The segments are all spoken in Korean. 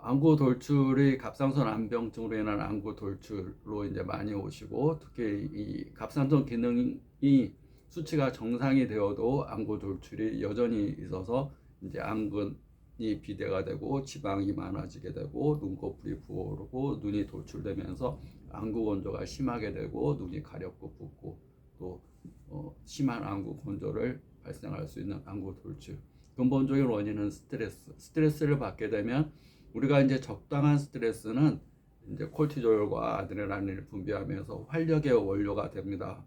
안구 돌출이 갑상선 암병증으로 인한 안구 돌출로 이제 많이 오시고, 특히 이 갑상선 기능이 수치가 정상이 되어도 안구 돌출이 여전히 있어서 이제 안근이 비대가 되고 지방이 많아지게 되고 눈꺼풀이 부어오르고 눈이 돌출되면서 안구 건조가 심하게 되고 눈이 가렵고 붓고 또 심한 안구 건조를 발생할 수 있는 안구 돌출. 근본적인 원인은 스트레스를 받게 되면 우리가 이제 적당한 스트레스는 이제 콜티졸과 아드레날린을 분비하면서 활력의 원료가 됩니다.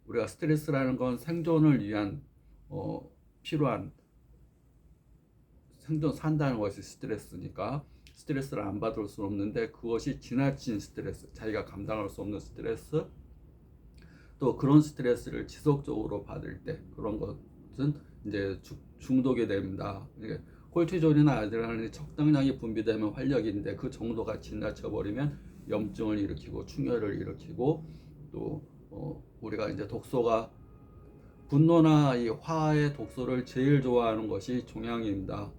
우리가 스트레스라는 건 생존을 위한 필요한 생존 산다는 것이 스트레스니까 스트레스를 안 받을 수 없는데, 그것이 지나친 스트레스, 자기가 감당할 수 없는 스트레스, 또 그런 스트레스를 지속적으로 받을 때 그런 것은 이제 중독이 됩니다. 콜티졸이나 아드레날린이 적당량이 분비되면 활력인데 그 정도가 지나쳐 버리면 염증을 일으키고 충혈을 일으키고 또 우리가 이제 독소가 분노나 이 화의 독소를 제일 좋아하는 것이 종양입니다.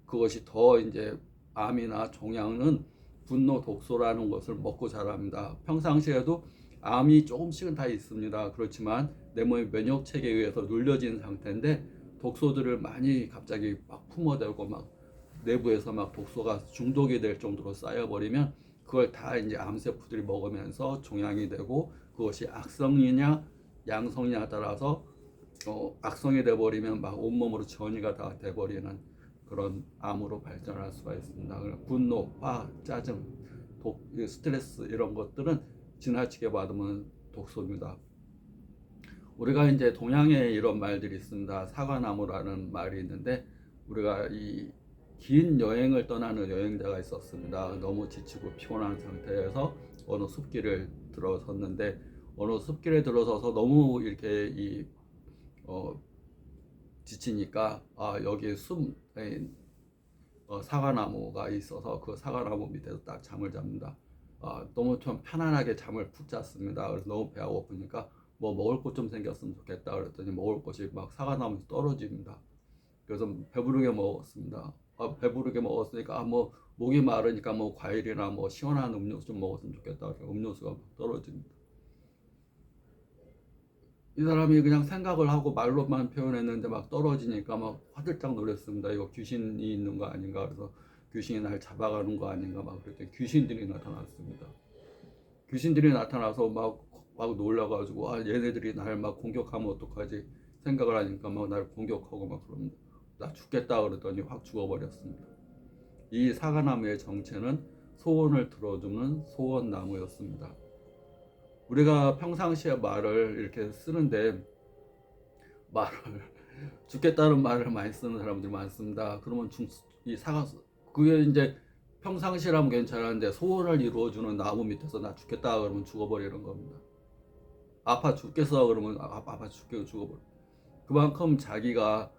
그것이 더 이제 암이나 종양은 분노 독소라는 것을 먹고 자랍니다. 평상시에도 암이 조금씩은 다 있습니다. 그렇지만 내 몸의 면역 체계에 의해서 눌려진 상태인데 독소들을 많이 갑자기 막 품어대고 막 내부에서 막 독소가 중독이 될 정도로 쌓여버리면 그걸 다 이제 암세포들이 먹으면서 종양이 되고, 그것이 악성이냐 양성이냐에 따라서 악성이 돼버리면 막 온몸으로 전이가 다 돼버리는 그런 암으로 발전할 수가 있습니다. 분노, 화, 짜증, 스트레스 이런 것들은 지나치게 받으면 독소입니다. 우리가 이제 동양에 이런 말들이 있습니다. 사과나무라는 말이 있는데, 우리가 이 긴 여행을 떠나는 여행자가 있었습니다. 너무 지치고 피곤한 상태에서 어느 숲길을 들어섰는데, 어느 숲길에 들어서서 너무 이렇게 지치니까 여기 사과나무가 있어서 그 사과나무 밑에서 딱 잠을 잡니다. 너무 좀 편안하게 잠을 푹 잤습니다. 그래서 너무 배가 고프니까 뭐 먹을 것 좀 생겼으면 좋겠다 그랬더니 먹을 것이 막 사과나무에서 떨어집니다. 그래서 배부르게 먹었습니다. 배부르게 먹었으니까 뭐 목이 마르니까 뭐 과일이나 뭐 시원한 음료수 좀 먹었으면 좋겠다. 음료수가 막 떨어집니다. 이 사람이 그냥 생각을 하고 말로만 표현했는데 막 떨어지니까 막 화들짝 놀랐습니다. 이거 귀신이 있는 거 아닌가? 그래서 귀신이 날 잡아가는 거 아닌가? 막 그랬더니 귀신들이 나타났습니다. 귀신들이 나타나서 막 놀라가지고 얘네들이 날 막 공격하면 어떡하지 생각을 하니까 막 날 공격하고 막 그럽니다. 나 죽겠다 그러더니 확 죽어버렸습니다. 이 사과나무의 정체는 소원을 들어주는 소원나무였습니다. 우리가 평상시에 말을 이렇게 쓰는데 말을 죽겠다는 말을 많이 쓰는 사람들이 많습니다. 그러면 그게 이제 평상시라면 괜찮은데 소원을 이루어주는 나무 밑에서 나 죽겠다 그러면 죽어버리는 겁니다. 아파 죽겠어 그러면 아파 죽어버려. 그만큼 자기가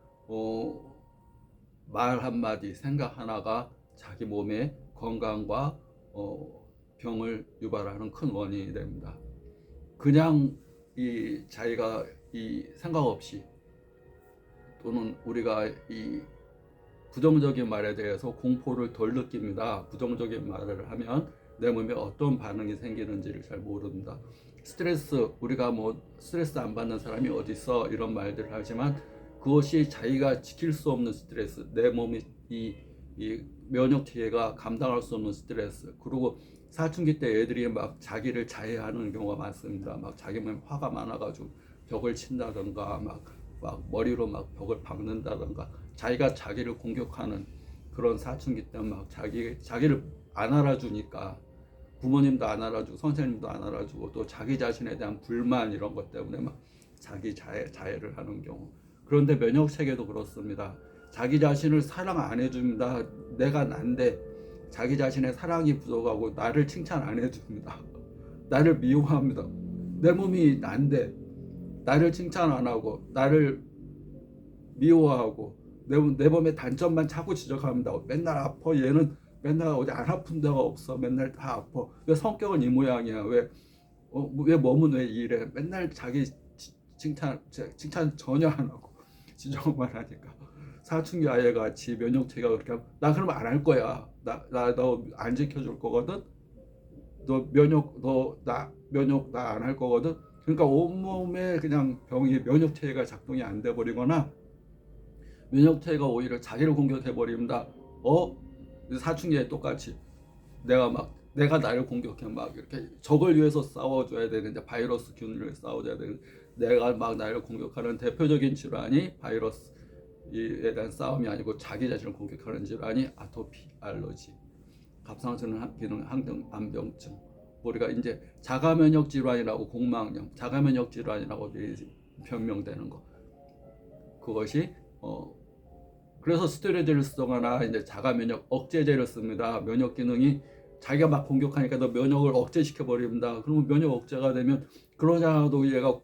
말 한마디 생각 하나가 자기 몸의 건강과 병을 유발하는 큰 원인이 됩니다. 그냥 자기가 생각 없이 또는 우리가 이 부정적인 말에 대해서 공포를 덜 느낍니다. 부정적인 말을 하면 내 몸에 어떤 반응이 생기는지를 잘 모른다. 우리가 뭐 스트레스 안 받는 사람이 어디 있어 이런 말들을 하지만 그것이 자기가 지킬 수 없는 스트레스, 내 몸이 이 면역 체계가 감당할 수 없는 스트레스. 그리고 사춘기 때 애들이 막 자기를 자해하는 경우가 많습니다. 막 자기 몸에 화가 많아가지고 벽을 친다던가 막 머리로 막 벽을 박는다던가 자기가 자기를 공격하는 그런 사춘기 때 막 자기를 안 알아주니까 부모님도 안 알아주고 선생님도 안 알아주고 또 자기 자신에 대한 불만 이런 것 때문에 막 자기 자해를 하는 경우. 그런데 면역 체계도 그렇습니다. 자기 자신을 사랑 안 해줍니다. 내가 난데 자기 자신의 사랑이 부족하고 나를 칭찬 안 해줍니다. 나를 미워합니다. 내 몸이 난데 나를 칭찬 안 하고 나를 미워하고 내 몸의 단점만 자꾸 지적합니다. 맨날 아파. 얘는 맨날 어디 안 아픈 데가 없어. 맨날 다 아파. 왜 성격은 이 모양이야? 왜 몸은 왜 이래? 맨날 자기 칭찬 전혀 안 하고 지적만 하니까 사춘기 아이 같이 면역 체계가 그렇게 하면 나 그러면 안 할 거야. 나 너 안 지켜줄 거거든. 너 면역 나 안 할 거거든. 그러니까 온몸에 그냥 병이 면역 체계가 작동이 안 돼 버리거나 면역 체계가 오히려 자기를 공격해 버립니다. 사춘기에 똑같이 내가 나를 공격해 막 이렇게 적을 위해서 싸워줘야 되는데 바이러스 균을 싸워줘야 되는데 내가 막 나를 공격하는 대표적인 질환이 바이러스에 대한 싸움이 아니고 자기 자신을 공격하는 질환이 아토피, 알러지, 갑상선 기능 안병증, 우리가 이제 자가면역 질환이라고 공망염, 자가면역 질환이라고 변명되는 거, 그것이 그래서 스테로이드를 쓰거나 이제 자가면역 억제제를 씁니다. 면역 기능이 자기가 막 공격하니까 너 면역을 억제시켜 버립니다. 그러면 면역 억제가 되면 그러자도 얘가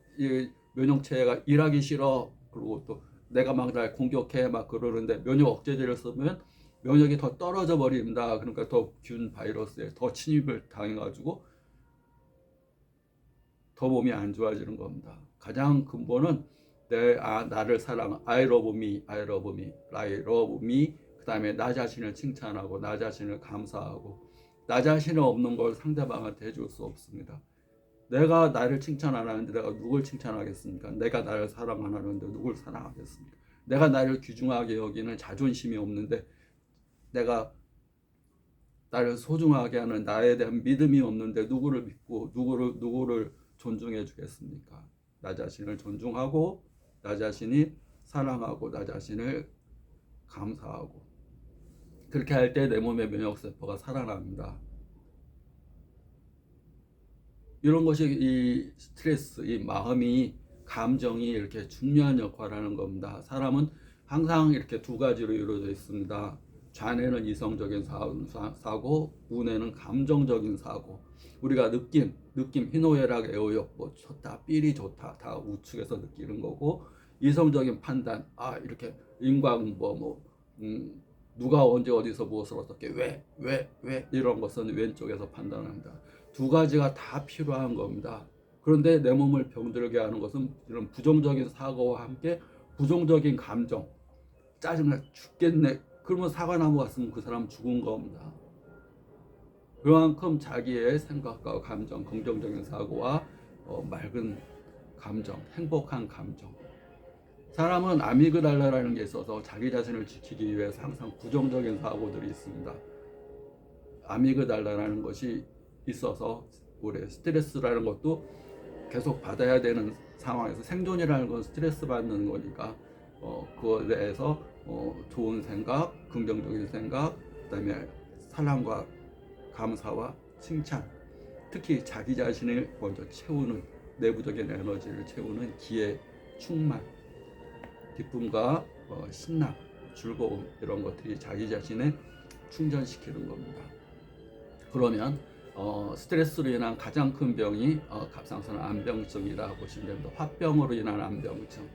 면역체계가 일하기 싫어. 그리고 또 내가 막 날 공격해 막 그러는데 면역 억제제를 쓰면 면역이 더 떨어져 버립니다. 그러니까 더 균 바이러스에 더 침입을 당해가지고 더 몸이 안 좋아지는 겁니다. 가장 근본은 나를 사랑, I love me, I love me, I love me. 그 다음에 나 자신을 칭찬하고 나 자신을 감사하고 나 자신이 없는 걸 상대방한테 해줄 수 없습니다. 내가 나를 칭찬 안 하는데 내가 누굴 칭찬하겠습니까? 내가 나를 사랑 안 하는데 누굴 사랑하겠습니까? 내가 나를 귀중하게 여기는 자존심이 없는데 내가 나를 소중하게 하는 나에 대한 믿음이 없는데 누구를 믿고 누구를 존중해 주겠습니까? 나 자신을 존중하고 나 자신이 사랑하고 나 자신을 감사하고 그렇게 할 때 내 몸의 면역세포가 살아납니다. 이런 것이 이 스트레스, 이 마음이 감정이 이렇게 중요한 역할을 하는 겁니다. 사람은 항상 이렇게 두 가지로 이루어져 있습니다. 좌뇌는 이성적인 사고, 우뇌는 감정적인 사고. 우리가 느낌, 희노애락, 애호욕, 뭐 좋다, 삘이 좋다, 다 우측에서 느끼는 거고, 이성적인 판단, 이렇게 인과응보, 누가 언제 어디서 무엇을 어떻게 왜 이런 것은 왼쪽에서 판단합니다. 두 가지가 다 필요한 겁니다. 그런데 내 몸을 병들게 하는 것은 이런 부정적인 사고와 함께 부정적인 감정, 짜증나 죽겠네. 그러면 사과나무 갔으면 그 사람 죽은 겁니다. 그만큼 자기의 생각과 감정, 긍정적인 사고와 맑은 감정, 행복한 감정. 사람은 아미그달라라는 게 있어서 자기 자신을 지키기 위해서 항상 부정적인 사고들이 있습니다. 아미그달라라는 것이 있어서 우리 스트레스라는 것도 계속 받아야 되는 상황에서 생존이라는 건 스트레스 받는 거니까 그거에 대해서 좋은 생각, 긍정적인 생각, 그다음에 사랑과 감사와 칭찬, 특히 자기 자신을 먼저 채우는 내부적인 에너지를 채우는 기회, 충만, 기쁨과 신남, 즐거움 이런 것들이 자기 자신을 충전시키는 겁니다. 그러면 스트레스로 인한 가장 큰 병이 갑상선 안병증이라고 보시면 됩니다. 화병으로 인한 안병증,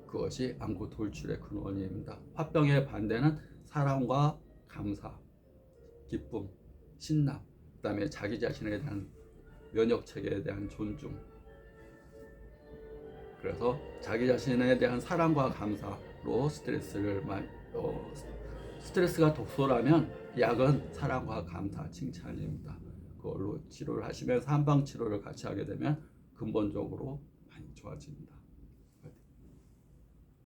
그것이 안구 돌출의 큰 원인입니다. 화병의 반대는 사랑과 감사, 기쁨, 신남, 그 다음에 자기 자신에 대한 면역체계에 대한 존중. 그래서 자기 자신에 대한 사랑과 감사로 스트레스가 독소라면 약은 사랑과 감사, 칭찬입니다. 그걸로 치료를 하시면서 한방 치료를 같이 하게 되면 근본적으로 많이 좋아집니다.